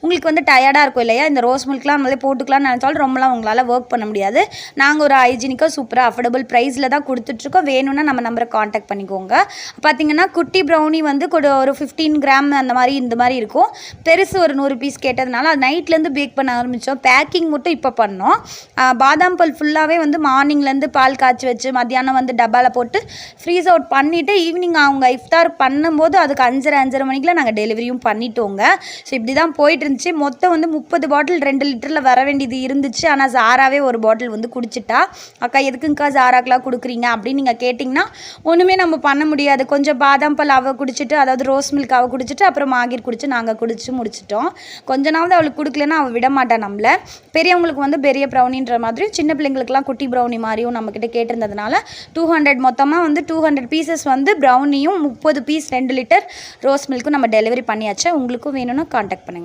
உங்களுக்கு வந்து டயர்டாக இருக்கும் இல்லையா, இந்த ரோஸ் மில்க்லாம் நம்மளே போட்டுக்கலாம்னு நினச்சாலும் ரொம்பலாம் உங்களால் ஒர்க் பண்ண முடியாது. நாங்கள் ஒரு ஹைஜீனிக்காக சூப்பராக அஃபோர்டபுள் ப்ரைஸில் தான் கொடுத்துட்ருக்கோம். வேணும்னா நம்ம நம்பரை காண்டாக்ட் பண்ணிக்கோங்க. பார்த்தீங்கன்னா குட்டி ப்ரௌனி வந்து ஒரு 15 கிராம் அந்த மாதிரி இந்த மாதிரி இருக்கும். பெருசு ஒரு 100 பீஸ் கேட்டதுனால அது நைட்லேருந்து பேக் பண்ண ஆரம்பித்தோம். பேக்கிங் மட்டும் இப்போ பண்ணோம். பாதாம் பால் ஃபுல்லாகவே வந்து மார்னிங்லேருந்து பால் காய்ச்சி வச்சு மத்தியானம் வந்து டப்பாவில் போட்டு ஃப்ரீஸ் அவுட் பண்ணிவிட்டு ஈவினிங் அவங்க இஃப்தார் பண்ணும்போது அதுக்கு 5:30 மணிக்கெலாம் நாங்கள் டெலிவரியும் பண்ணிட்டோங்க. ஸோ இப்படி தான் போயிட்டு இருந்துச்சு. மொத்தம் வந்து 30 பாட்டில் 2 லிட்டரில் வர வேண்டியது இருந்துச்சு. ஆனால் ஜாராவே ஒரு பாட்டில் வந்து குடிச்சிட்டா. அக்கா எதுக்குங்க்கா ஜாராக்கெலாம் கொடுக்குறீங்க அப்படின்னு நீங்கள் கேட்டிங்கன்னா ஒன்றுமே நம்ம பண்ண முடியாது. கொஞ்சம் பாதாம் பால் அவள் குடிச்சிட்டு, அதாவது ரோஸ் மில்க் அவள் குடிச்சிட்டு, அப்புறம் மாகீர் குடிச்சு நாங்கள் குடிச்சு முடிச்சிட்டோம். கொஞ்ச நாள் அவளுக்கு கொடுக்கலன்னா அவள் விட மாட்டாள் நம்மளை. பெரியவங்களுக்கு வந்து பெரிய ப்ரௌனின்ற மாதிரியும் சின்ன பிள்ளைங்களுக்குலாம் குட்டி ப்ரௌனி மாதிரியும் நம்மக்கிட்ட கேட்டிருந்ததுனால 200 மொத்தமாக வந்து 200 பீசஸ் வந்து ப்ரௌனியும் 30 பீஸ் 2 லிட்டர் ரோஸ் மில்க்கும் நம்ம டெலிவரி பண்ணியாச்சு. உங்களுக்கும் வேணும்னா காண்டாக்ட் பண்ணுங்கள்.